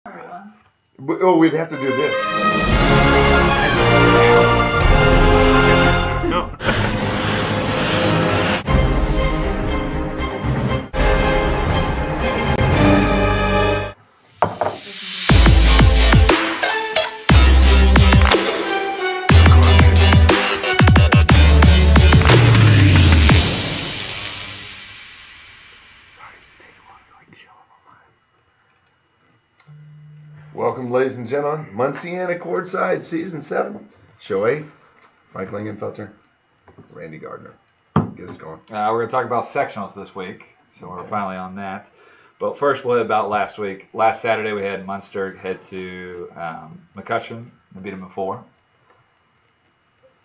Everyone. Oh, we'd have to do this. No. Welcome, ladies and gentlemen. Munciana Courtside, Season 7. Show 8. Mike Lingenfelter, Randy Gardner. Get us going. We're going to talk about sectionals this week, so we're finally on that. But first, what about last week? Last Saturday, we had Munster head to McCutcheon and beat them in 4.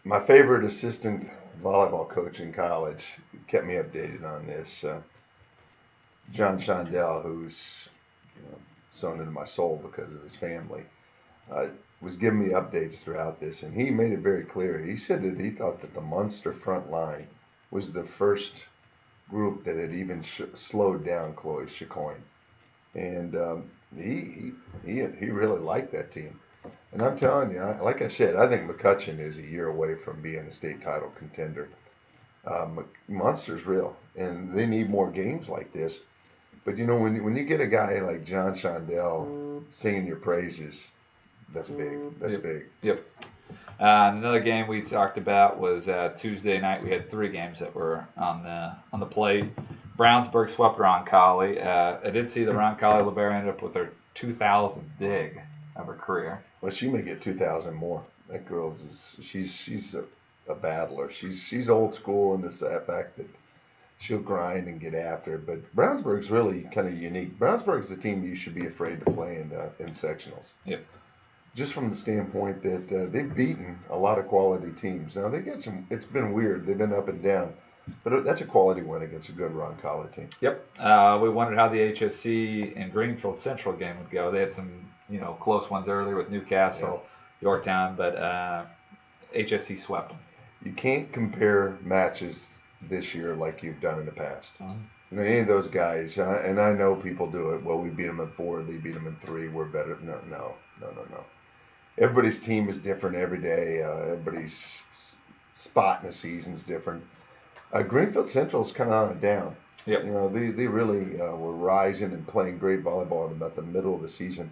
My favorite assistant volleyball coach in college kept me updated on this. John Shondell, who's sewn into my soul because of his family, was giving me updates throughout this, and he made it very clear. He said that he thought that the Munster front line was the first group that had even slowed down Chloe Chicoine, and he really liked that team. And I'm telling you, like I said, I think McCutcheon is a year away from being a state title contender. Munster's real, and they need more games like this. But when you get a guy like John Shondell singing your praises, that's big. That's big. Yep. Another game we talked about was Tuesday night. We had 3 games that were on the plate. Brownsburg swept Roncalli. I did see the Roncalli Libera ended up with her 2,000th dig of her career. Well, she may get 2,000 more. That girl she's a battler. She's old school in the fact that she'll grind and get after it. But Brownsburg's really kind of unique. Brownsburg's a team you should be afraid to play in sectionals. Yep. Just from the standpoint that they've beaten a lot of quality teams. Now, they got some. It's been weird. They've been up and down. But that's a quality win against a good Roncalli team. Yep. We wondered how the HSC and Greenfield Central game would go. They had some, close ones earlier with Newcastle, Yorktown, but HSC swept them. You can't compare matches this year like you've done in the past. Mm-hmm. Any of those guys, and I know people do it. Well, we beat them in 4, they beat them in 3. We're better. No. Everybody's team is different every day. Everybody's spot in the season's different. Greenfield Central's kind of on a down. Yep. They really were rising and playing great volleyball in about the middle of the season.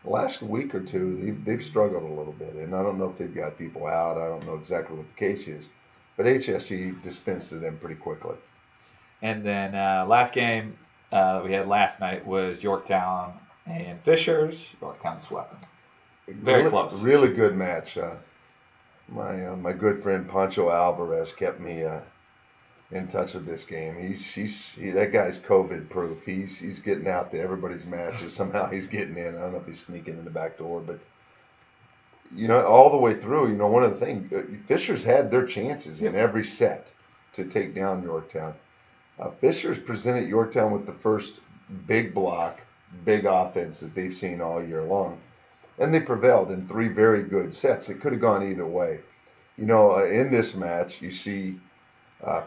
The last week or two, they've struggled a little bit, and I don't know if they've got people out. I don't know exactly what the case is, but HSE dispensed to them pretty quickly. And then last game we had last night was Yorktown and Fishers. Yorktown swept them. Very close. Really good match. My good friend Pancho Alvarez kept me in touch with this game. That guy's COVID proof. He's getting out to everybody's matches. Somehow he's getting in. I don't know if he's sneaking in the back door, but all the way through. One of the things, Fishers had their chances in every set to take down Yorktown. Fishers presented Yorktown with the first big block, big offense that they've seen all year long. And they prevailed in 3 very good sets. It could have gone either way. In this match, you see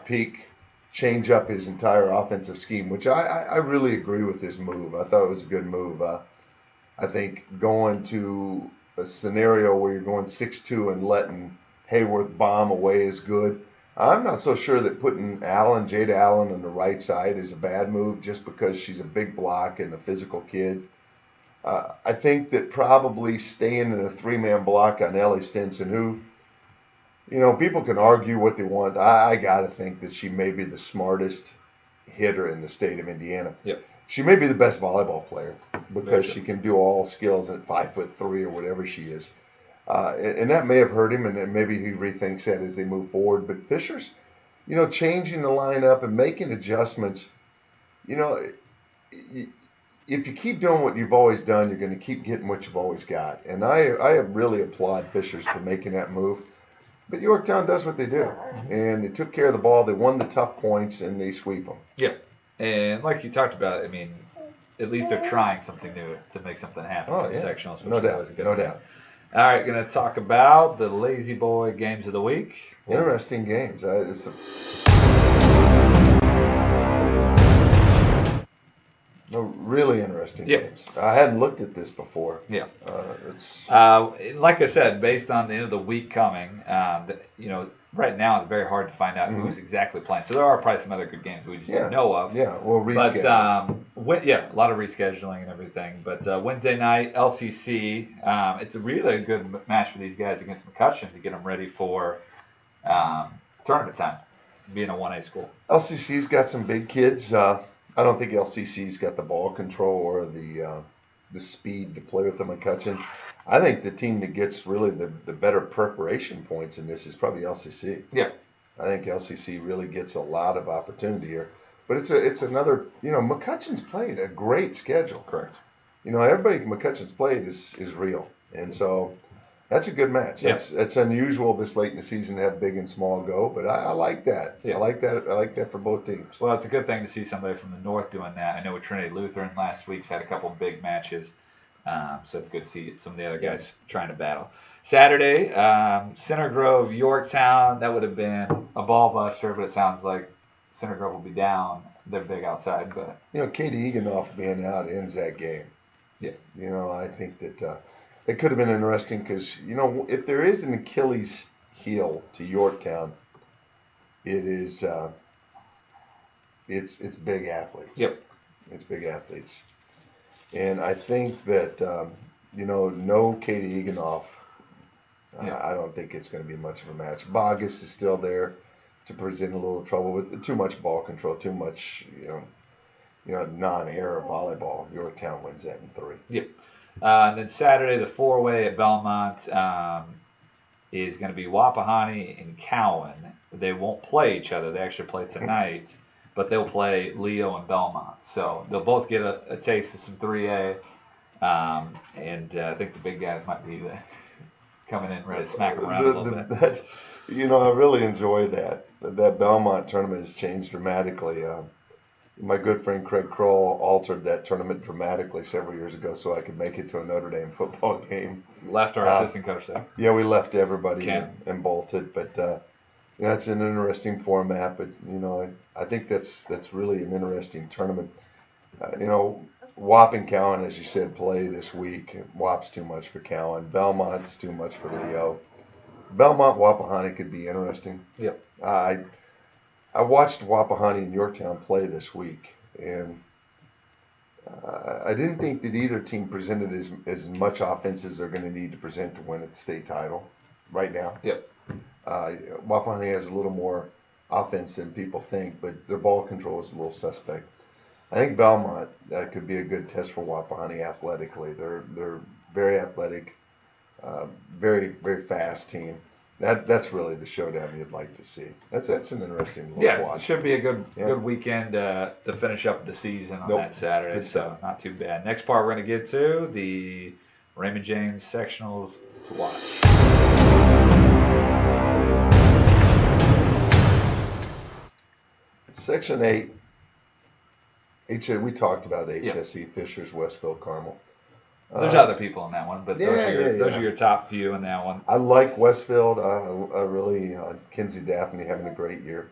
Peak change up his entire offensive scheme, which I really agree with this move. I thought it was a good move. I think going to a scenario where you're going 6-2 and letting Hayworth bomb away is good. I'm not so sure that putting Jada Allen on the right side is a bad move just because she's a big block and a physical kid. I think that probably staying in a 3-man block on Ellie Stinson, who, people can argue what they want. I got to think that she may be the smartest hitter in the state of Indiana. Yep. She may be the best volleyball player because she can do all skills at 5'3" or whatever she is. And that may have hurt him, and then maybe he rethinks that as they move forward. But Fisher's, changing the lineup and making adjustments, if you keep doing what you've always done, you're going to keep getting what you've always got. And I really applaud Fishers for making that move. But Yorktown does what they do. And they took care of the ball. They won the tough points, and they sweep them. Yep. And like you talked about, at least they're trying something new to make something happen in the sectionals. No doubt. All right, going to talk about the Lazy Boy games of the week. Interesting games. No, really interesting Yeah. games. I hadn't looked at this before. Yeah. It's Like I said, based on the end of the week coming, right now it's very hard to find out who's exactly playing. So there are probably some other good games we just don't know of. Yeah, well, But reschedules. a lot of rescheduling and everything. But Wednesday night LCC, it's a really good match for these guys against McCutcheon to get them ready for tournament time, being a 1A school. LCC's got some big kids. I don't think LCC's got the ball control or the speed to play with the McCutcheon. I think the team that gets really the better preparation points in this is probably LCC. Yeah. I think LCC really gets a lot of opportunity here. But it's another, McCutcheon's played a great schedule. Correct. Everybody McCutcheon's played is real. And so that's a good match. Yeah. It's unusual this late in the season to have big and small go, but I like that. Yeah. I like that for both teams. Well, it's a good thing to see somebody from the north doing that. I know with Trinity Lutheran last week's had a couple of big matches, so it's good to see some of the other guys trying to battle. Saturday, Center Grove, Yorktown. That would have been a ball buster, but it sounds like Center Grove will be down. They're big outside, but Katie Eganoff being out ends that game. Yeah. I think that it could have been interesting because if there is an Achilles heel to Yorktown, it is it's big athletes. Yep. It's big athletes, and I think that no Katie Eganoff. I don't think it's going to be much of a match. Bogus is still there to present a little trouble with too much ball control, too much non-air volleyball. Yorktown wins that in 3. Yep. And then Saturday, the 4-way at Belmont is going to be Wapahani and Cowan. They won't play each other. They actually play tonight, but they'll play Leo and Belmont. So they'll both get a taste of some 3A. And I think the big guys might be coming in ready to smack them around a little bit. I really enjoy that. That Belmont tournament has changed dramatically. My good friend Craig Kroll altered that tournament dramatically several years ago so I could make it to a Notre Dame football game. Left our assistant coach there. Yeah, we left everybody and bolted. But it's an interesting format. But I think that's really an interesting tournament. Wap and Cowan, as you said, play this week. Wap's too much for Cowan. Belmont's too much for Leo. Belmont Wapahani could be interesting. Yep. I watched Wapahani and Yorktown play this week, and I didn't think that either team presented as much offense as they're going to need to present to win a state title right now. Yep. Wapahani has a little more offense than people think, but their ball control is a little suspect. I think Belmont could be a good test for Wapahani athletically. They're very athletic, very, very fast team. That's really the showdown you'd like to see. That's an interesting little watch. It should be a good weekend to finish up the season on that Saturday. Good stuff. So not too bad. Next part we're going to get to the Raymond James sectionals to watch. Section 8. We talked about HSE, Fishers, Westfield, Carmel. There's other people in that one, but those are your top few in that one. I like Westfield. I really, Kinsey Daphne having a great year.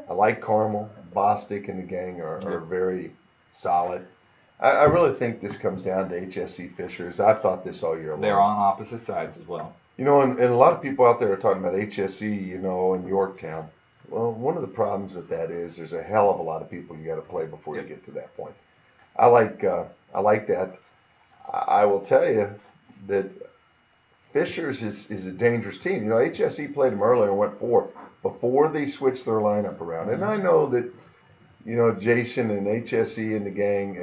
I like Carmel. Bostic and the gang are very solid. I really think this comes down to HSE Fishers. I've thought this all year long. They're on opposite sides as well. And a lot of people out there are talking about HSE, in Yorktown. Well, one of the problems with that is there's a hell of a lot of people you got to play before you get to that point. I like that. I will tell you that Fishers is a dangerous team. HSE played them earlier and went 4 before they switched their lineup around. And I know that, Jason and HSE and the gang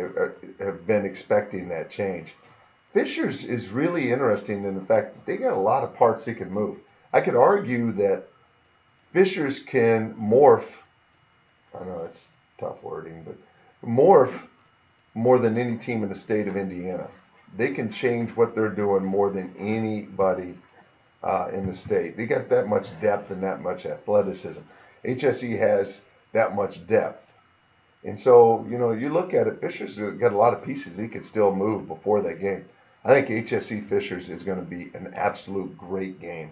have been expecting that change. Fishers is really interesting in the fact that they got a lot of parts they can move. I could argue that Fishers can morph. I know it's tough wording, but morph more than any team in the state of Indiana. They can change what they're doing more than anybody in the state. They got that much depth and that much athleticism. HSE has that much depth. And so, you look at it, Fishers got a lot of pieces he could still move before that game. I think HSE Fishers is going to be an absolute great game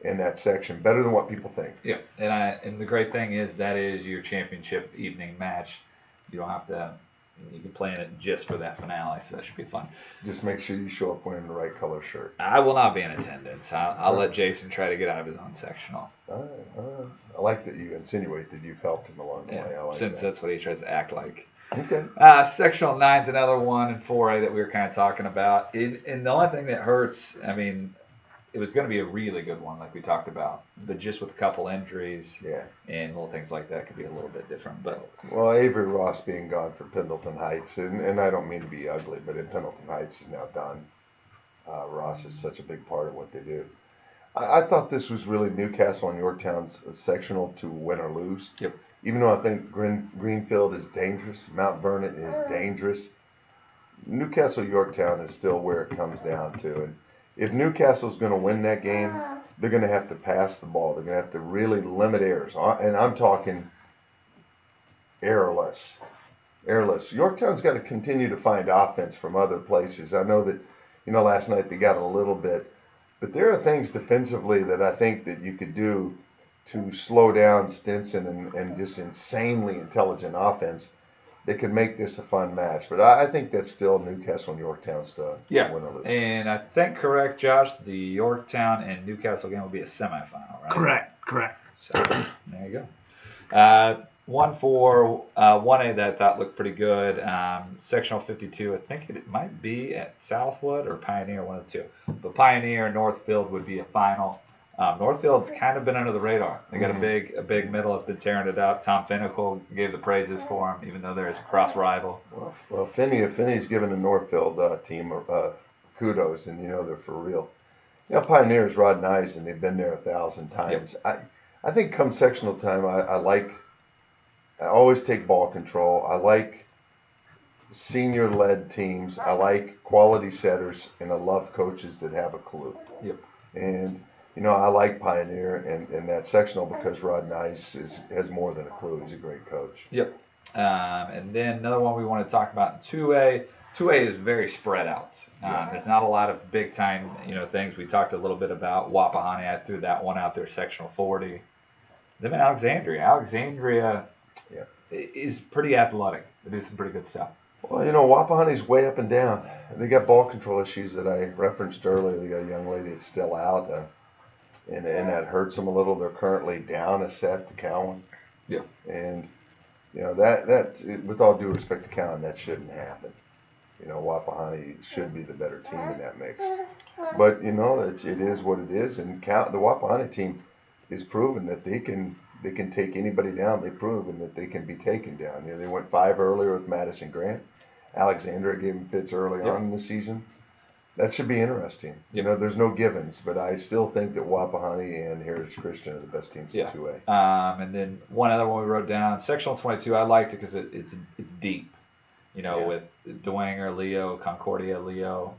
in that section, better than what people think. Yeah, and the great thing is that is your championship evening match. You don't have to You can plan it just for that finale, so that should be fun. Just make sure you show up wearing the right color shirt. I will not be in attendance. I'll let Jason try to get out of his own sectional. All right. I like that you insinuate that you've helped him along the way. I like since that's what he tries to act like. Okay. Sectional Nine's another one in 4A that we were kind of talking about. And the only thing that hurts, I mean, it was going to be a really good one, like we talked about, but just with a couple injuries and little things like that could be a little bit different. But well, Avery Ross being gone for Pendleton Heights, and I don't mean to be ugly, but in Pendleton Heights is now done. Ross is such a big part of what they do. I thought this was really Newcastle and Yorktown's sectional to win or lose. Yep. Even though I think Greenfield is dangerous, Mount Vernon is dangerous, Newcastle Yorktown is still where it comes down to. And if Newcastle's going to win that game, they're going to have to pass the ball. They're going to have to really limit errors. And I'm talking errorless. Yorktown's got to continue to find offense from other places. I know that, last night they got a little bit. But there are things defensively that I think that you could do to slow down Stinson and just insanely intelligent offense that could make this a fun match. But I think that's still Newcastle and Yorktown's to win or lose. And I think, correct, Josh, the Yorktown and Newcastle game will be a semifinal, right? Correct. So there you go. One for 1A that I thought looked pretty good. Sectional 52, I think it might be at Southwood or Pioneer, one of the two. But Pioneer and Northfield would be a final. Northfield's kind of been under the radar. They got a big middle that's been tearing it up. Tom Finnicle gave the praises for him, even though there's a cross rival. Well, Finney's given the Northfield team kudos, and they're for real. Pioneer's Rod Nyes, and they've been there 1,000 times. Yep. I think come sectional time, I always take ball control. I like senior-led teams. I like quality setters, and I love coaches that have a clue. Yep. And I like Pioneer and that sectional because Rod Nyes has more than a clue. He's a great coach. Yep. And then another one we want to talk about in 2A. 2A is very spread out. There's not a lot of big time, things. We talked a little bit about Wapahani. I threw that one out there, sectional 40. Then Alexandria. Alexandria is pretty athletic. They do some pretty good stuff. Well, Wapahani's way up and down. They got ball control issues that I referenced earlier. They got a young lady that's still out. And that hurts them a little. They're currently down a set to Cowan. Yeah. And, that with all due respect to Cowan, that shouldn't happen. Wapahani should be the better team in that mix. But, it is what it is. And the Wapahani team is proven that they can take anybody down. They've proven that they can be taken down. They went 5 earlier with Madison Grant. Alexandria gave them fits early on in the season. That should be interesting. There's no givens, but I still think that Wapahani and Heritage Christian are the best teams in 2A. And then one other one we wrote down, sectional 22. I liked it because it's deep. With Dwenger, Leo, Concordia, Leo,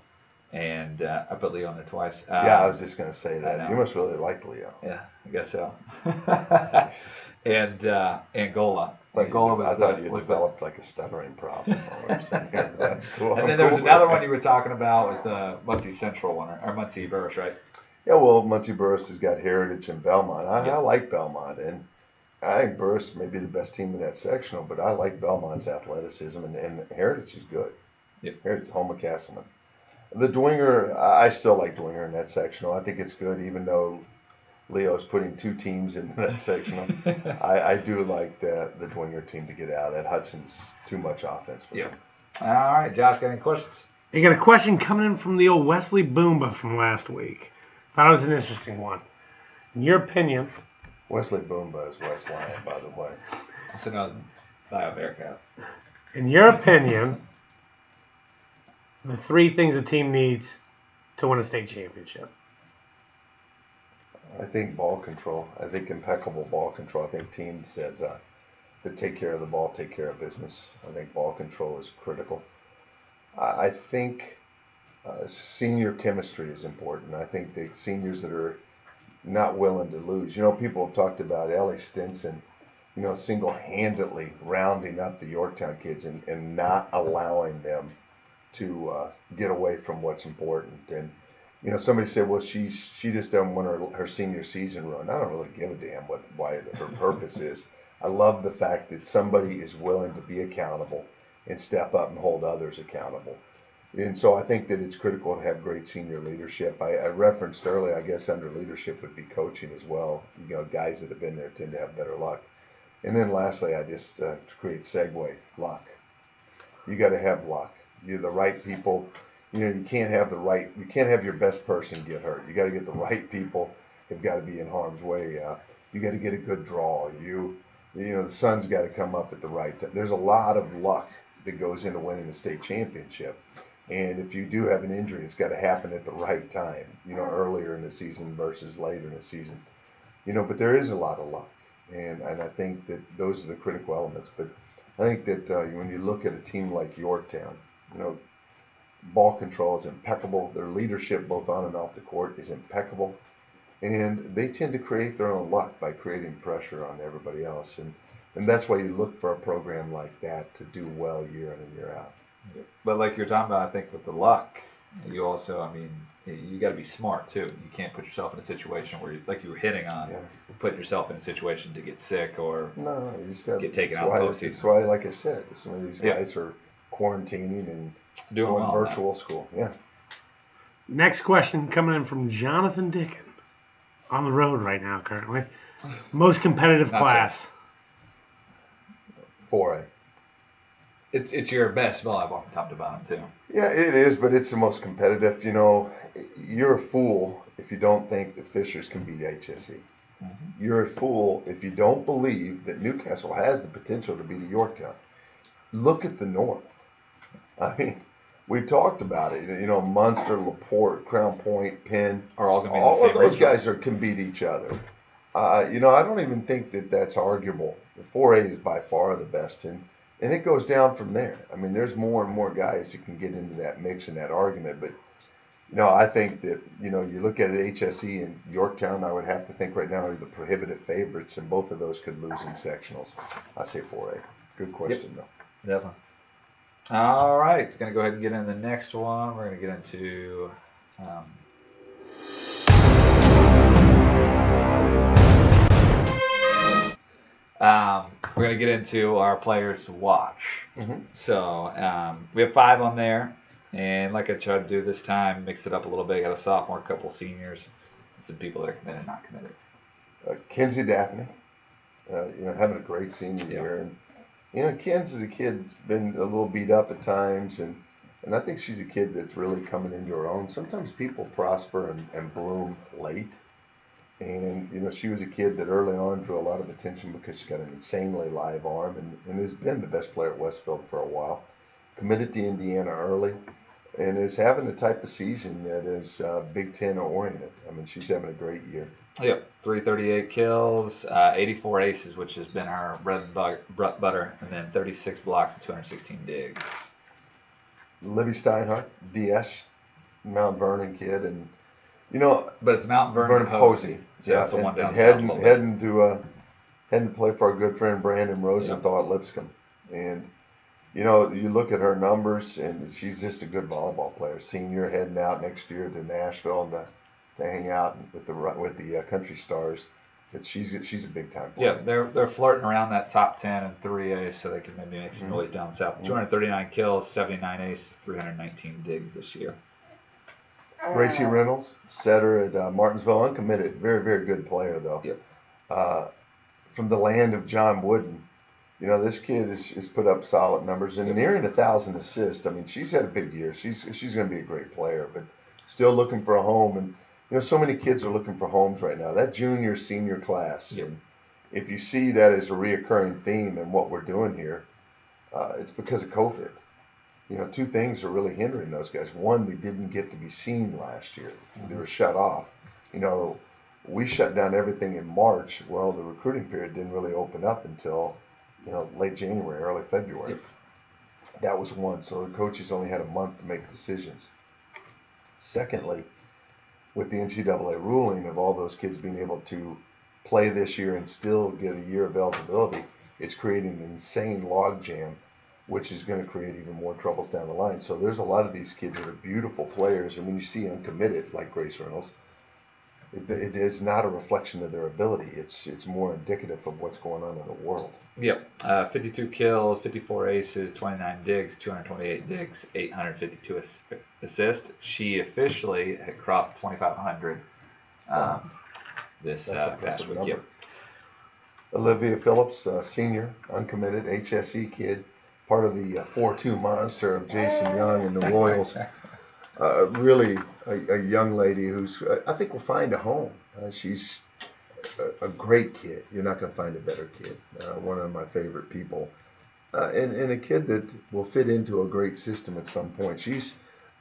and I put Leo in there twice. I was just going to say that. You must really like Leo. Yeah, I guess so. and Angola. I thought you developed like a stuttering problem. That's cool. And then there was another one you were talking about was the Muncie Central one, or Muncie Burris, right? Yeah, well, Muncie Burris has got Heritage and Belmont. I like Belmont, and I think Burris may be the best team in that sectional, but I like Belmont's athleticism, and Heritage is good. Yep. Heritage is home of Castleman. The Dwenger, I still like Dwenger in that sectional. I think it's good, even though Leo's putting 2 teams into that sectional. I do like the Dwenger team to get out. That Hudson's too much offense for them. All right, Josh, got any questions? You got a question coming in from the old Wesley Boomba from last week. Thought it was an interesting one. In your opinion, Wesley Boomba is West Lyon, by the way. That's another Bio Bearcat. In your opinion, the 3 things a team needs to win a state championship. I think ball control. I think impeccable ball control. I think teams that take care of the ball take care of business. I think ball control is critical. I think senior chemistry is important. I think the seniors that are not willing to lose. People have talked about Ellie Stinson, single-handedly rounding up the Yorktown kids and not allowing them to get away from what's important. And somebody said, well, she just doesn't want her senior season run. I don't really give a damn why her purpose is. I love the fact that somebody is willing to be accountable and step up and hold others accountable. And so I think that it's critical to have great senior leadership. I referenced earlier, I guess under leadership would be coaching as well. Guys that have been there tend to have better luck. And then lastly, I just, to create segue, luck. You got to have luck. You're the right people. You can't have your best person get hurt. You got to get the right people. Have got to be in harm's way. You got to get a good draw. The sun's got to come up at the right time. There's a lot of luck that goes into winning a state championship. And if you do have an injury, it's got to happen at the right time, earlier in the season versus later in the season. But there is a lot of luck. And I think that those are the critical elements. But I think that when you look at a team like Yorktown, ball control is impeccable. Their leadership, both on and off the court, is impeccable. And they tend to create their own luck by creating pressure on everybody else. And that's why you look for a program like that to do well year in and year out. But like you're talking about, I think with the luck, you also, you got to be smart too. You can't put yourself in a situation where, like you were hitting on, put yourself in a situation to get sick or you just got get taken out of the postseason. That's why, like I said, some of these guys are quarantining and doing well virtual school. Yeah. Next question coming in from Jonathan Dickon. On the road right now currently. Most competitive class. 4A. It's your best volleyball from top to bottom too. Yeah, it is, but it's the most competitive. You're a fool if you don't think that Fishers can beat HSE. Mm-hmm. You're a fool if you don't believe that Newcastle has the potential to beat Yorktown. Look at the North. We've talked about it. Munster, LaPorte, Crown Point, Penn. Are all going to be all the same of those regional. guys can beat each other. I don't even think that that's arguable. The 4A is by far the best, and it goes down from there. There's more and more guys that can get into that mix and that argument. But I think that you look at it, HSE and Yorktown. I would have to think right now are the prohibitive favorites, and both of those could lose in sectionals. I say 4A. Good question though. Definitely. All right, going to go ahead and get into the next one. We're going to get into we're going to get into our players to watch. Mm-hmm. So we have 5 on there, and like I tried to do this time, mix it up a little bit. Got a sophomore, a couple of seniors, and some people that are committed, not committed. Kinsey Daphne, having a great senior year, and Ken's is a kid that's been a little beat up at times, and I think she's a kid that's really coming into her own. Sometimes people prosper and bloom late, and she was a kid that early on drew a lot of attention because she's got an insanely live arm, and has been the best player at Westfield for a while. Committed to Indiana early, and is having the type of season that is Big Ten oriented. She's having a great year. Yep, 338 kills, 84 aces, which has been her bread and butter, and then 36 blocks and 216 digs. Libby Steinhardt, DS, Mount Vernon kid, and but it's Mount Vernon Posey. So that's the one down south. Heading to play for our good friend Brandon Rosenthal at Lipscomb, and you look at her numbers, and she's just a good volleyball player. Senior, heading out next year to Nashville to hang out with the Country Stars, but she's a big time player. Yeah, they're flirting around that top 10 and 3A, so they can maybe make some noise down south. 239 kills, 79 aces, 319 digs this year. Gracie Reynolds, setter at Martinsville, uncommitted, very very good player though. Yep. From the land of John Wooden, this kid has put up solid numbers and nearing 1,000 assists. She's had a big year. She's going to be a great player, but still looking for a home. And so many kids are looking for homes right now. That junior, senior class. Yep. And if you see that as a reoccurring theme in what we're doing here, it's because of COVID. 2 things are really hindering those guys. One, they didn't get to be seen last year. Mm-hmm. They were shut off. We shut down everything in March. Well, the recruiting period didn't really open up until, late January, early February. Yep. That was one. So the coaches only had a month to make decisions. Secondly, with the NCAA ruling of all those kids being able to play this year and still get a year of eligibility, it's creating an insane logjam, which is going to create even more troubles down the line. So there's a lot of these kids that are beautiful players, and when you see uncommitted, like Grace Reynolds, It is not a reflection of their ability. It's more indicative of what's going on in the world. Yep. 52 kills, 54 aces, 29 digs, 228 digs, 852 assists. She officially had crossed 2,500 this past week. Yep. Olivia Phillips, senior, uncommitted, HSE kid, part of the 4-2 monster of Jason Young and the Royals. Really a young lady who's, I think, will find a home. She's a great kid. You're not going to find a better kid. One of my favorite people. And a kid that will fit into a great system at some point. She's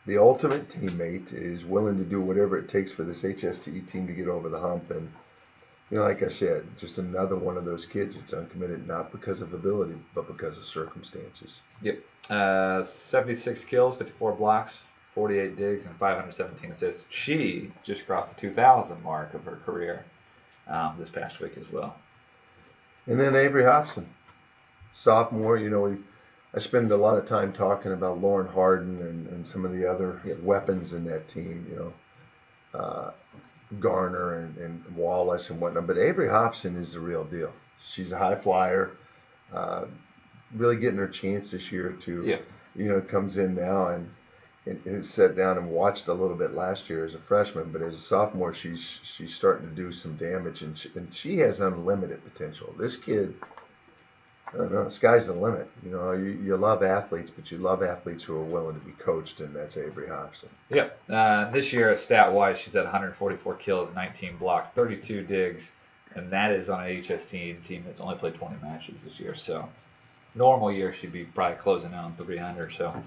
the ultimate teammate, is willing to do whatever it takes for this HSE team to get over the hump. And, like I said, just another one of those kids that's uncommitted, not because of ability, but because of circumstances. Yep. 76 kills, 54 blocks, 48 digs, and 517 assists. She just crossed the 2,000 mark of her career this past week as well. And then Avery Hopson, sophomore. I spend a lot of time talking about Lauren Harden and some of the other weapons in that team, Garner and Wallace and whatnot. But Avery Hopson is the real deal. She's a high flyer, really getting her chance this year to, comes in now and has sat down and watched a little bit last year as a freshman. But as a sophomore, she's starting to do some damage, and she has unlimited potential. This kid, I don't know, sky's the limit. You love athletes, but you love athletes who are willing to be coached, and that's Avery Hopson. Yep. This year, stat-wise, she's at 144 kills, 19 blocks, 32 digs, and that is on an HST team that's only played 20 matches this year. So, normal year, she'd be probably closing in on 300. So,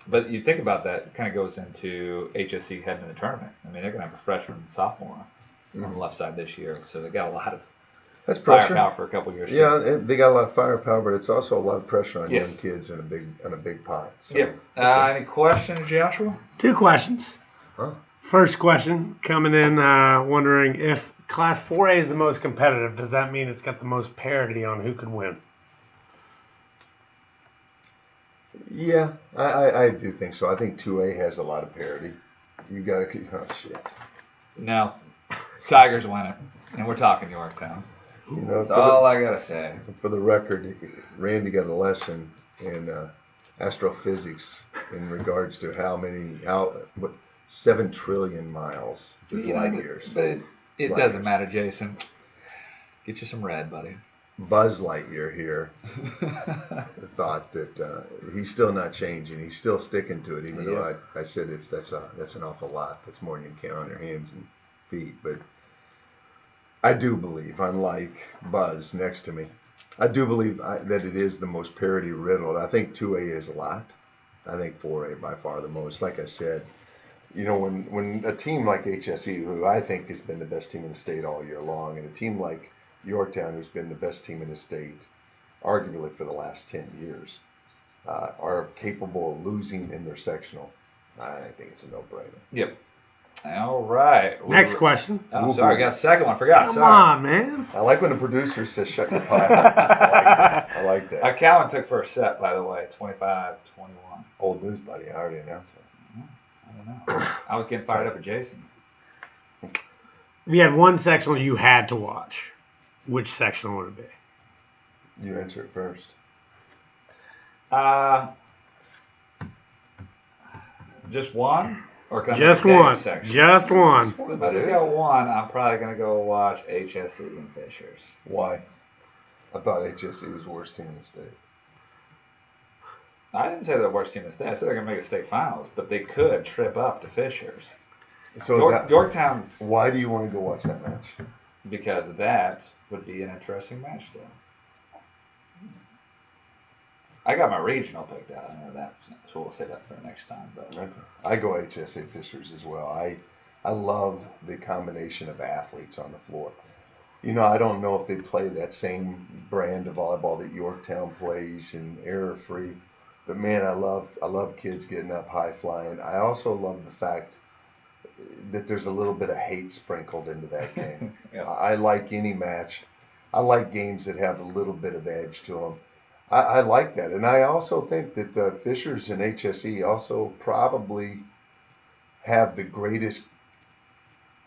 but you think about that, it kind of goes into HSC heading to the tournament. I mean, they're going to have a freshman and sophomore on the left side this year, so they got a lot of firepower for a couple years. Yeah, and they got a lot of firepower, but it's also a lot of pressure on young kids in a big pot. So, Any questions, Joshua? 2 questions. Huh? First question coming in, wondering if Class 4A is the most competitive. Does that mean it's got the most parity on who could win? Yeah, I do think so. I think 2A has a lot of parity. You got to, No, Tigers win it, and we're talking Yorktown. That's all I got to say. For the record, Randy got a lesson in astrophysics in regards to what 7 trillion miles is light years. But it doesn't matter, Jason. Get you some red, buddy. Buzz Lightyear here thought that he's still not changing. He's still sticking to it, even though I said that's an awful lot. That's more than you can count on your hands and feet. But I do believe, unlike Buzz next to me, I do believe that it is the most parity riddled. I think 2A is a lot. I think 4A by far the most. Like I said, when a team like HSE, who I think has been the best team in the state all year long, and a team like Yorktown, who's been the best team in the state, arguably for the last 10 years, are capable of losing in their sectional, I think it's a no-brainer. Yep. All right. Next question. Oh, sorry, I got a second one. I forgot. Come on, man. I like when the producer says shut your pie. I like that. Cowan took first set, by the way, 25-21. Old news, buddy. I already announced it. I don't know. I was getting fired up at Jason. If you had one sectional you had to watch, which sectional would it be? You answer it first. Just one? Or can just one. Just one. If I just got one, I'm probably going to go watch HSE and Fishers. Why? I thought HSE was the worst team in the state. I didn't say they're the worst team in the state. I said they're going to make the state finals, but they could trip up to Fishers. So Yorktown's. Why do you want to go watch that match? Because that would be an interesting match still. I got my regional picked out. I know that, so we'll say that for next time. But okay. I go HSA Fishers as well. I love the combination of athletes on the floor. I don't know if they play that same brand of volleyball that Yorktown plays and error-free, but man, I love kids getting up high flying. I also love the fact that there's a little bit of hate sprinkled into that game. Yeah. I like any match. I like games that have a little bit of edge to them. I like that. And I also think that Fishers and HSE also probably have the greatest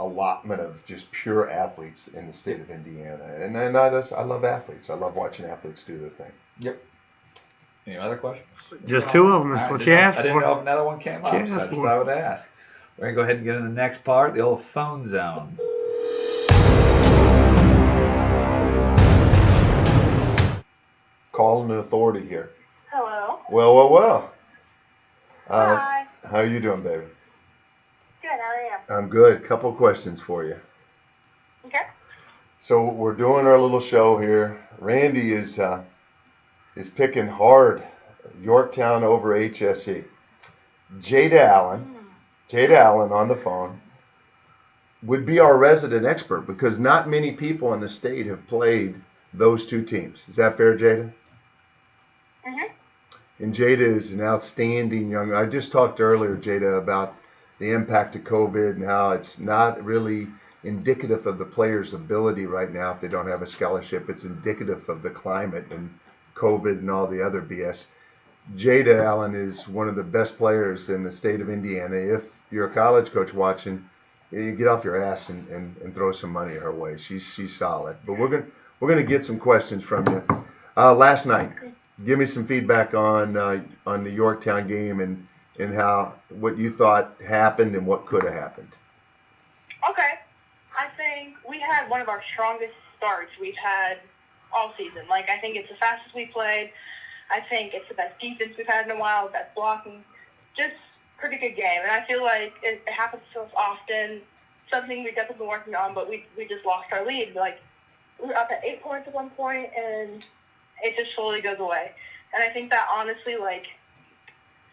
allotment of just pure athletes in the state of Indiana. And I love athletes. I love watching athletes do their thing. Yep. Any other questions? Just two of them. That's what you asked for. I didn't know if another one came up, so I just thought I would ask. We're going to go ahead and get in the next part, the old phone zone. Calling an authority here. Hello. Well. Hi. How are you doing, baby? Good, how are you? I'm good. Couple questions for you. Okay. So we're doing our little show here. Randy is picking hard Yorktown over HSE. Jada Allen on the phone would be our resident expert because not many people in the state have played those two teams. Is that fair, Jada? Mm-hmm. And Jada is an outstanding young. I just talked earlier, Jada, about the impact of COVID and how it's not really indicative of the player's ability right now if they don't have a scholarship. It's indicative of the climate and COVID and all the other BS. Jada Allen is one of the best players in the state of Indiana. If you're a college coach watching, you get off your ass and throw some money her way. She's solid. But we're gonna get some questions from you. Last night, give me some feedback on the Yorktown game and how what you thought happened and what could have happened. Okay. I think we had one of our strongest starts we've had all season. Like, I think it's the fastest we played. I think it's the best defense we've had in a while, best blocking. Just pretty good game. And I feel like it happens to us often. Something we've definitely been working on, but we just lost our lead. Like, we were up at 8 points at one point, and it just slowly goes away. And I think that honestly, like,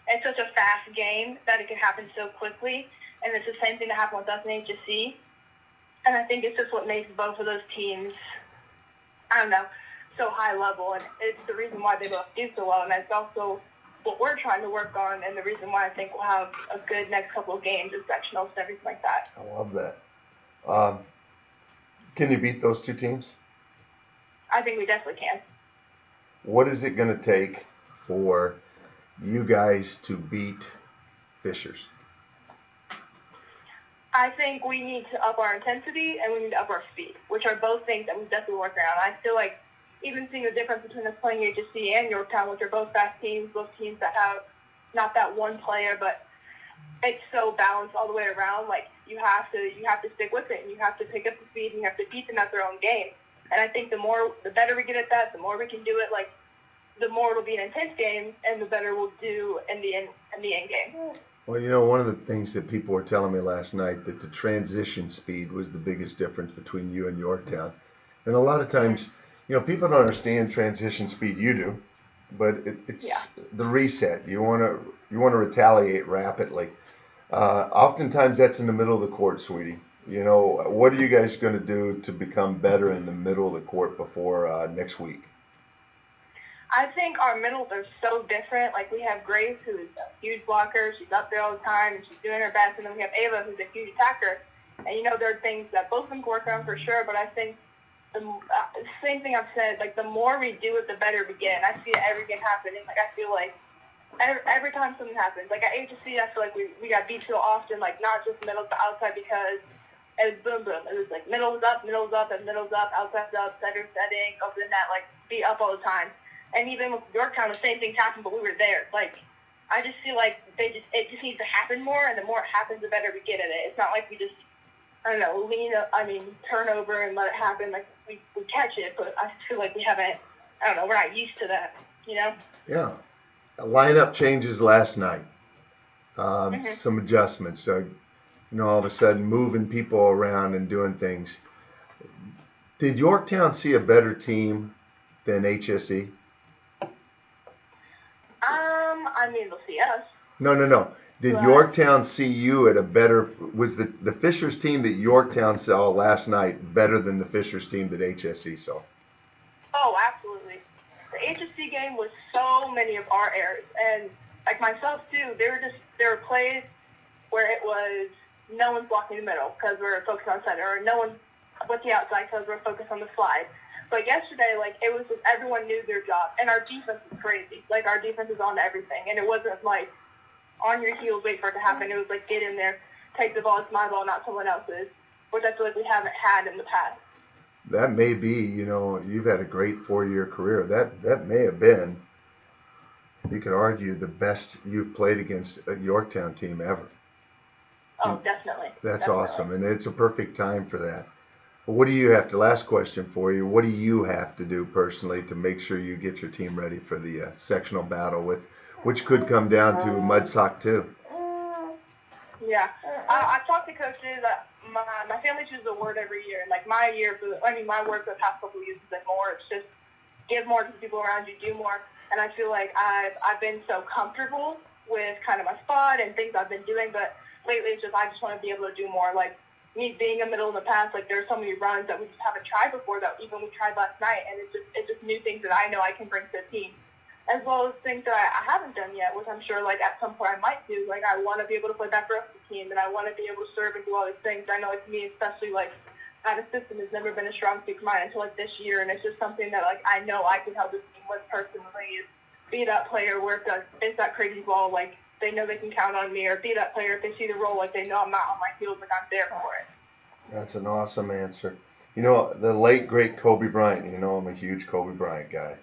it's such a fast game that it can happen so quickly. And it's the same thing that happened with us in HSC. And I think it's just what makes both of those teams, I don't know, so high level. And it's the reason why they both do so well. And it's also what we're trying to work on and the reason why I think we'll have a good next couple of games in sectionals and everything like that. I love that. Can you beat those two teams? I think we definitely can. What is it going to take for you guys to beat Fishers? I think we need to up our intensity and we need to up our speed, which are both things that we've definitely worked on. I feel like even seeing the difference between us playing HSC and Yorktown, which are both fast teams, both teams that have not that one player, but it's so balanced all the way around. Like, you have to stick with it, and you have to pick up the speed, and you have to beat them at their own game. And I think the better we get at that, the more we can do it. Like, the more it'll be an intense game, and the better we'll do in the end game. Well, you know, one of the things that people were telling me last night, that the transition speed was the biggest difference between you and Yorktown. And a lot of times, you know, people don't understand transition speed. You do, but it's the reset. You want to retaliate rapidly. Oftentimes that's in the middle of the court, sweetie. You know, what are you guys going to do to become better in the middle of the court before next week? I think our middles are so different. Like, we have Grace, who's a huge blocker. She's up there all the time, and she's doing her best. And then we have Ava, who's a huge attacker. And, you know, there are things that both of them can work on for sure, but I think the same thing I've said, like, the more we do it, the better we get. And I see it every game happening. Like, I feel like every time something happens. Like, at HSC, I feel like we got beat so often, like, not just middle to outside, because it was boom, boom. It was like middle's up, and middle's up, outside's up, center setting, over the net, like, beat up all the time. And even with Yorktown, the same things happened, but we were there. Like, I just feel like it just needs to happen more, and the more it happens, the better we get at it. It's not like we just, I don't know, turn over and let it happen. Like, we catch it, but I feel like we haven't, I don't know, we're not used to that, you know? Yeah. Lineup changes last night. Some adjustments. So, you know, all of a sudden moving people around and doing things. Did Yorktown see a better team than HSE? I mean, they'll see us. No. Did Yorktown see you at a better? Was the Fishers team that Yorktown saw last night better than the Fishers team that HSE saw? Oh, absolutely. The HSC game was so many of our errors, and like myself too. There were plays where it was no one's blocking the middle because we're focused on center, or no one with the outside because we're focused on the slide. But yesterday, like, it was just everyone knew their job, and our defense was crazy. Like, our defense is on everything, and it wasn't like on your heels, wait for it to happen. It was like, get in there, take the ball, it's my ball, not someone else's. which I feel like we haven't had in the past. That may be, you've had a great 4-year career. That may have been, you could argue, the best you've played against a Yorktown team ever. Oh, definitely. That's definitely. awesome, and it's a perfect time for that. What do you have to, last question for you, what do you have to do personally to make sure you get your team ready for the sectional battle, which could come down to mud sock too? Yeah. I talk to coaches. My family chooses a word every year. Like my word for the past couple of years has been more. It's just give more to the people around you, do more. And I feel like I've been so comfortable with kind of my spot and things I've been doing, but lately it's just I just want to be able to do more. Like me being a middle in the past, like there's so many runs that we just haven't tried before that even we tried last night, and it's just new things that I know I can bring to the team, as well as things that I haven't done yet, which I'm sure like at some point I might do. Like I want to be able to play back row for the team, and I want to be able to serve and do all these things. I know like me especially, like out of system has never been a strong suit of mine until like this year, and it's just something that like I know I can help this team with personally, is be that player where it's that crazy ball, like they know they can count on me, or be that player if they see the role, like they know I'm not on my field, but I'm there for it. That's an awesome answer. The late, great Kobe Bryant, I'm a huge Kobe Bryant guy.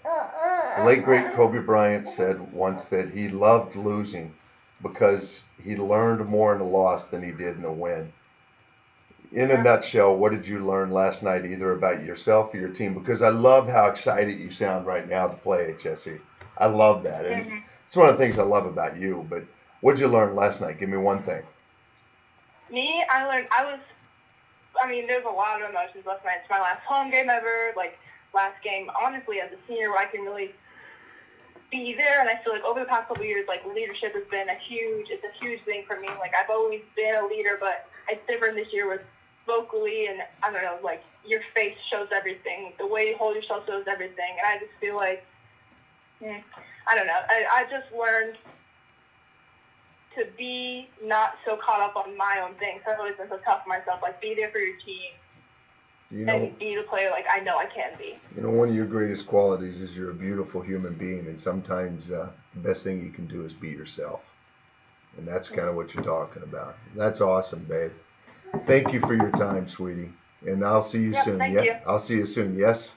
The late, great Kobe Bryant said once that he loved losing because he learned more in a loss than he did in a win. In a nutshell, what did you learn last night, either about yourself or your team? Because I love how excited you sound right now to play HSE. I love that. And it's one of the things I love about you. But what did you learn last night? Give me one thing. Me, there's a lot of emotions last night. It's my last home game ever, like last game, honestly, as a senior, where I can really be there. And I feel like over the past couple of years, like leadership has been a huge thing for me. Like I've always been a leader, but it's different this year with vocally, and I don't know, like your face shows everything. The way you hold yourself shows everything. And I just feel like, I don't know. I just learned to be not so caught up on my own things. I've always been so tough on myself. Like, be there for your team and be the player like I know I can be. One of your greatest qualities is you're a beautiful human being, and sometimes the best thing you can do is be yourself. And that's kind of what you're talking about. That's awesome, babe. Thank you for your time, sweetie. And I'll see you soon. Thank you. I'll see you soon, yes?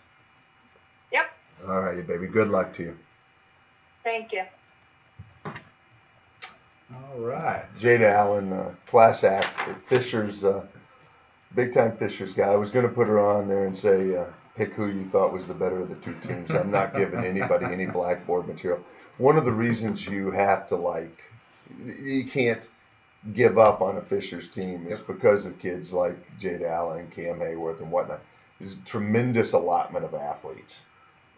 Yep. All righty, baby. Good luck to you. Thank you. All right. Jada Allen, class act, Fisher's, big-time Fisher's guy. I was going to put her on there and say, pick who you thought was the better of the two teams. I'm not giving anybody any blackboard material. One of the reasons you have to you can't give up on a Fisher's team is because of kids like Jada Allen, Cam Hayworth, and whatnot. There's a tremendous allotment of athletes.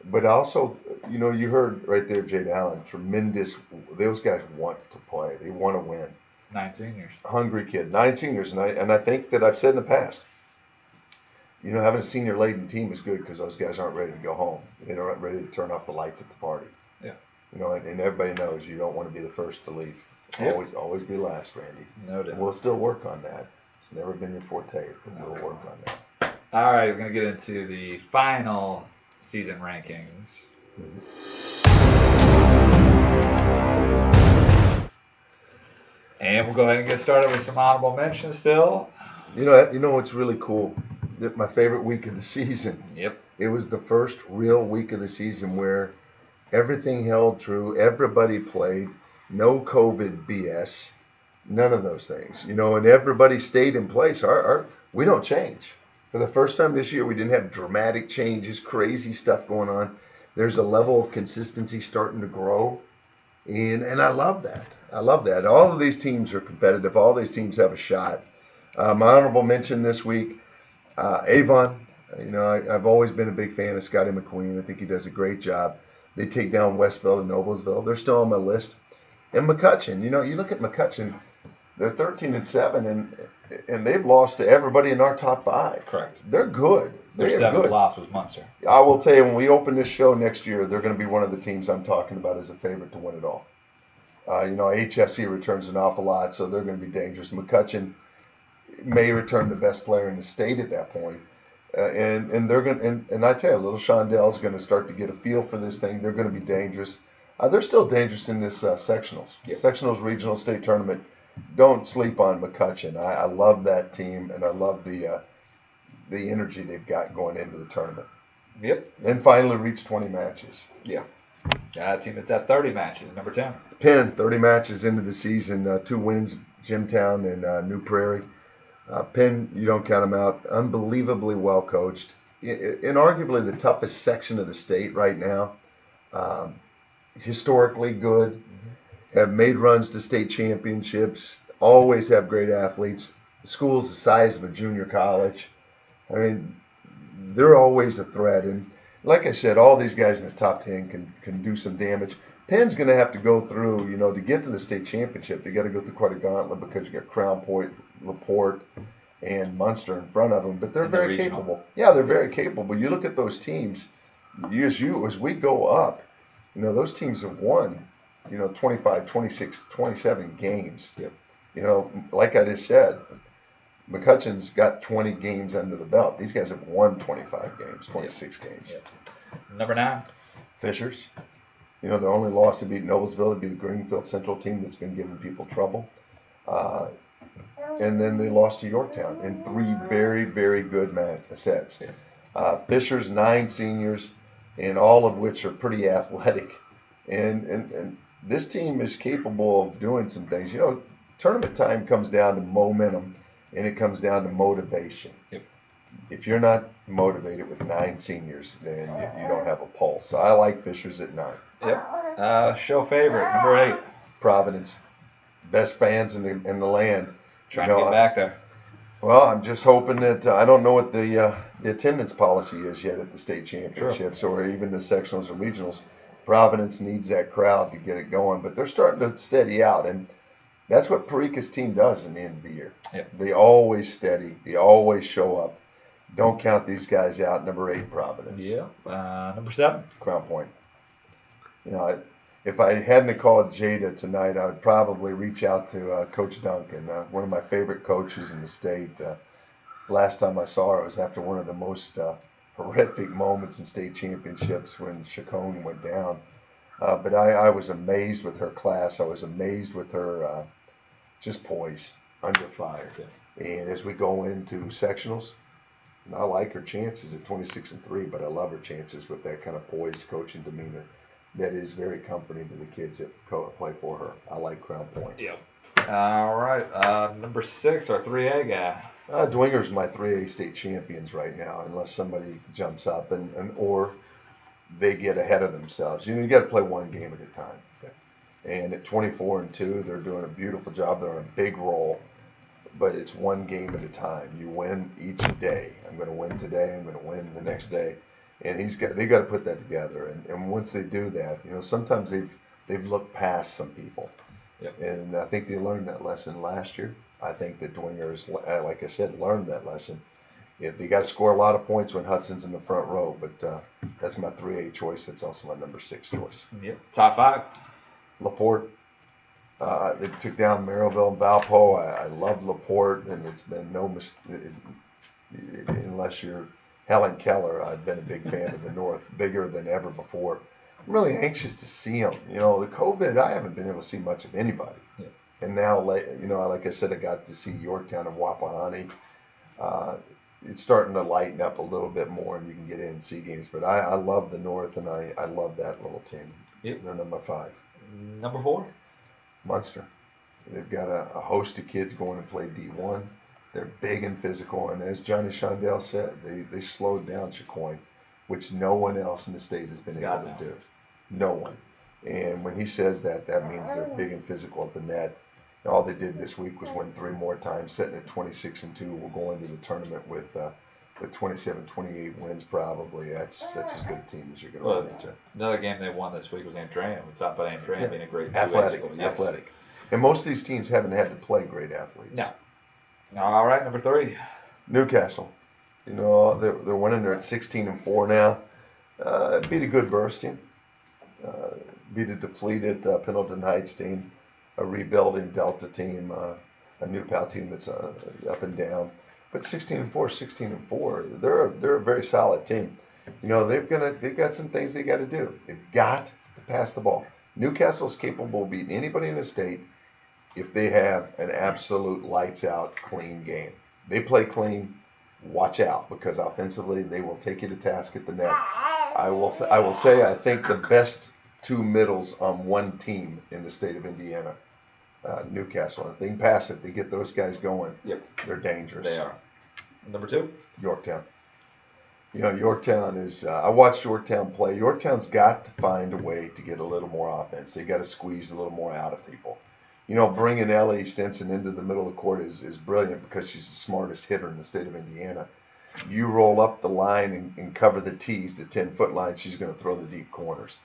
But also, you heard right there, Jada Allen, tremendous. Those guys want to play. They want to win. 9 seniors. Hungry kid. 9 seniors. And I think that I've said in the past, having a senior-laden team is good because those guys aren't ready to go home. They're not ready to turn off the lights at the party. Yeah. And everybody knows you don't want to be the first to leave. Yep. Always be last, Randy. No doubt. We'll still work on that. It's never been your forte, but we'll work on that. All right, we're going to get into the final season rankings. And we'll go ahead and get started with some honorable mentions still. You know what's really cool? That my favorite week of the season. Yep. It was the first real week of the season where everything held true. Everybody played. No COVID BS. None of those things. And everybody stayed in place. We don't change. For the first time this year, we didn't have dramatic changes, crazy stuff going on. There's a level of consistency starting to grow. And I love that. I love that. All of these teams are competitive. All these teams have a shot. My honorable mention this week, Avon. I've always been a big fan of Scotty McQueen. I think he does a great job. They take down Westville and Noblesville. They're still on my list. And McCutcheon, you look at McCutcheon, they're 13-7, and they've lost to everybody in our top 5. Correct. They're good. Their 7th loss was Munster. I will tell you, when we open this show next year, they're going to be one of the teams I'm talking about as a favorite to win it all. HFC returns an awful lot, so they're going to be dangerous. McCutcheon may return the best player in the state at that point. And they're going and I tell you, little Shondell's going to start to get a feel for this thing. They're going to be dangerous. They're still dangerous in this sectionals. Yep. Sectionals regional state tournament. don't sleep on McCutcheon. I love that team, and I love the energy they've got going into the tournament. Yep. And finally reached 20 matches. Yeah. Team that's at 30 matches, number 10. Penn, 30 matches into the season, 2 wins, Jimtown and New Prairie. Penn, you don't count them out. Unbelievably well coached. In arguably the toughest section of the state right now. Historically good. Have made runs to state championships. Always have great athletes. The school's the size of a junior college. I mean, they're always a threat. And like I said, all these guys in the top 10 can do some damage. Penn's going to have to go through, to get to the state championship, they got to go through quite a gauntlet because you got Crown Point, LaPorte, and Munster in front of them. But they're very capable. Yeah, they're very capable. You look at those teams, as we go up, those teams have won, 25, 26, 27 games. Yep. Like I just said, McCutcheon's got 20 games under the belt. These guys have won 25 games, 26 games. Yep. Number 9. Fishers. Their only loss to beat Noblesville would be the Greenfield Central team that's been giving people trouble. And then they lost to Yorktown in 3 very, very good sets. Fishers, 9 seniors, and all of which are pretty athletic. And this team is capable of doing some things. Tournament time comes down to momentum, and it comes down to motivation. Yep. If you're not motivated with 9 seniors, then you don't have a pulse. So I like Fishers at 9. Yep. Show favorite, number 8. Providence. Best fans in the land. Trying to get back there. Well, I'm just hoping that I don't know what the attendance policy is yet at the state championships or even the sectionals or regionals. Providence needs that crowd to get it going, but they're starting to steady out, and that's what Parika's team does in the end of the year. Yep. They always steady. They always show up. Don't count these guys out. Number 8, Providence. Yeah. Number 7. Crown Point. If I hadn't called Jada tonight, I would probably reach out to Coach Duncan, one of my favorite coaches in the state. Last time I saw her was after one of the most horrific moments in state championships when Chacon went down. But I was amazed with her class. I was amazed with her just poise, under fire. Okay. And as we go into sectionals, I like her chances at 26-3, but I love her chances with that kind of poised coaching demeanor. That is very comforting to the kids that play for her. I like Crown Point. Yep. All right. Number 6, our 3A guy. Dwinger's my 3A state champions right now, unless somebody jumps up and or they get ahead of themselves. You got to play one game at a time. Okay. And at 24-2, they're doing a beautiful job. They're on a big roll, but it's one game at a time. You win each day. I'm going to win today. I'm going to win the next day. And they got to put that together. And once they do that, sometimes they've looked past some people. Yep. And I think they learned that lesson last year. I think that Dwinger's, like I said, learned that lesson. If they got to score a lot of points when Hudson's in the front row, but that's my 3A choice. That's also my number 6 choice. Yep. Top 5. LaPorte. They took down Merrillville and Valpo. I love LaPorte, and it's been no mistake unless you're Helen Keller. I've been a big fan of the North, bigger than ever before. I'm really anxious to see them. The COVID, I haven't been able to see much of anybody. Yeah. And now, like I said, I got to see Yorktown and Wapahani. It's starting to lighten up a little bit more, and you can get in and see games. But I love the North, and I love that little team. Yep. They're number 5. Number 4. Munster. They've got a host of kids going to play D1. They're big and physical, and as Johnny Shondell said, they slowed down Chacoin, which no one else in the state has been able to do. No one. And when he says that means they're big and physical at the net. All they did this week was win 3 more times, sitting at 26-2. We'll go into the tournament with 27, 28 wins probably. That's as good a team as you're going to run into. Another game they won this week was Antrim. We talked about Antrim being a great athletic. Yes. Athletic. And most of these teams haven't had to play great athletes. No. All right, number 3. Newcastle. They're winning. They're at 16-4 now. Beat a good Burst team. Beat a depleted Pendleton Heights team. A rebuilding Delta team. A New Pal team that's up and down. But 16-4. They're a very solid team. They've got some things they got to do. They've got to pass the ball. Newcastle's capable of beating anybody in the state if they have an absolute lights out clean game. They play clean, watch out, because offensively they will take you to task at the net. I will tell you, I think the best two middles on one team in the state of Indiana, Newcastle. If they can pass it, they get those guys going. Yep. They're dangerous. They are. Number 2? Yorktown. You know, Yorktown is, I watched Yorktown play. Yorktown's got to find a way to get a little more offense. They got to squeeze a little more out of people. You know, bringing Ellie Stinson into the middle of the court is brilliant because she's the smartest hitter in the state of Indiana. You roll up the line and cover the tees, the 10-foot line, she's going to throw the deep corners.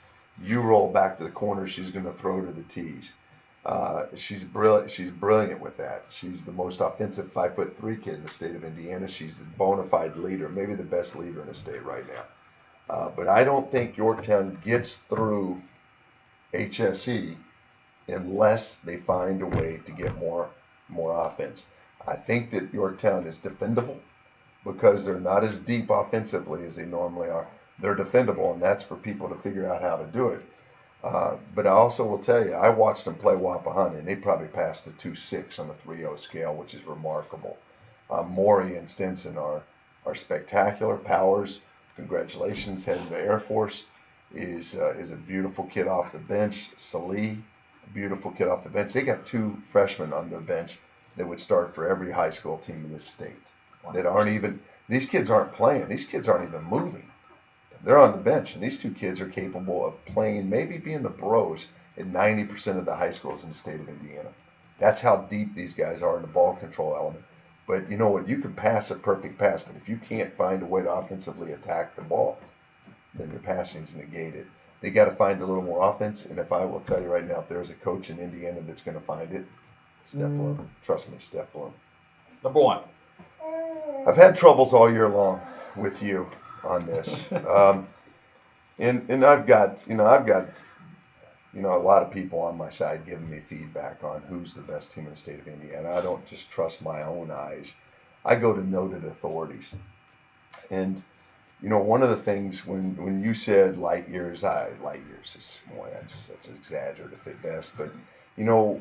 You roll back to the corner, she's going to throw to the tees. She's brilliant. She's brilliant with that. She's the most offensive 5'3" kid in the state of Indiana. She's the bona fide leader, maybe the best leader in the state right now. But I don't think Yorktown gets through HSE unless they find a way to get more offense. I think that Yorktown is defendable because they're not as deep offensively as they normally are. They're defendable, and that's for people to figure out how to do it. But I also will tell you, I watched them play Wapahana, and they probably passed a 2.6 on the 3.0 scale, which is remarkable. Maury and Stinson are spectacular. Powers, congratulations, heading to Air Force, is a beautiful kid off the bench. Salih, a beautiful kid off the bench. They got 2 freshmen on their bench that would start for every high school team in this state. That aren't even, these kids aren't playing. These kids aren't even moving. They're on the bench, and these 2 kids are capable of playing, maybe being the bros in 90% of the high schools in the state of Indiana. That's how deep these guys are in the ball control element. But you know what? You can pass a perfect pass, but if you can't find a way to offensively attack the ball, then your passing's negated. They got to find a little more offense, and if I will tell you right now, if there's a coach in Indiana that's going to find it, Steph Bloom. Trust me, Steph Bloom. Number 1. I've had troubles all year long with you on this, and I've got a lot of people on my side giving me feedback on who's the best team in the state of Indiana. I don't just trust my own eyes. I go to noted authorities, and you know, one of the things when you said light years is boy, that's exaggerative at best, but you know,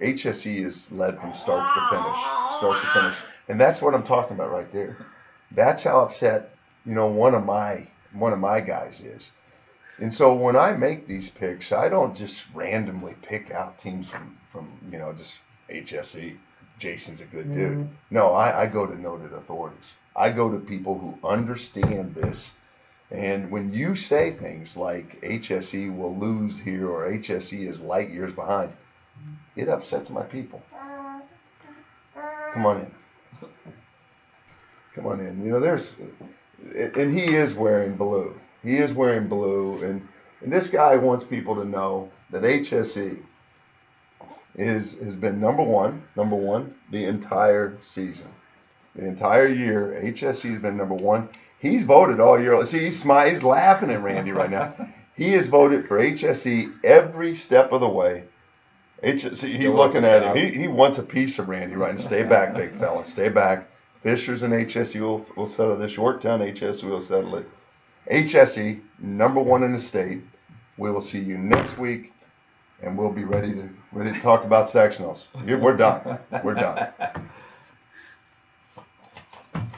HSE is led from start to finish, and that's what I'm talking about right there. That's how upset, you know, one of my guys is. And so when I make these picks, I don't just randomly pick out teams from you know, just HSE. Jason's a good dude. No, I go to noted authorities. I go to people who understand this. And when you say things like HSE will lose here or HSE is light years behind, it upsets my people. Come on in. Come on in. You know, and he is wearing blue. He is wearing blue, and this guy wants people to know that HSE has been number one the entire season. The entire year, HSE has been number 1. He's voted all year. See, he's laughing at Randy right now. He has voted for HSE every step of the way. HSE, he's looking at him. He wants a piece of Randy right now. Stay back, big fella. Stay back. Fishers and HSE will settle this. Yorktown HSE will settle it. HSE, number 1 in the state. We will see you next week, and we'll be ready to talk about sectionals. We're done. We're done.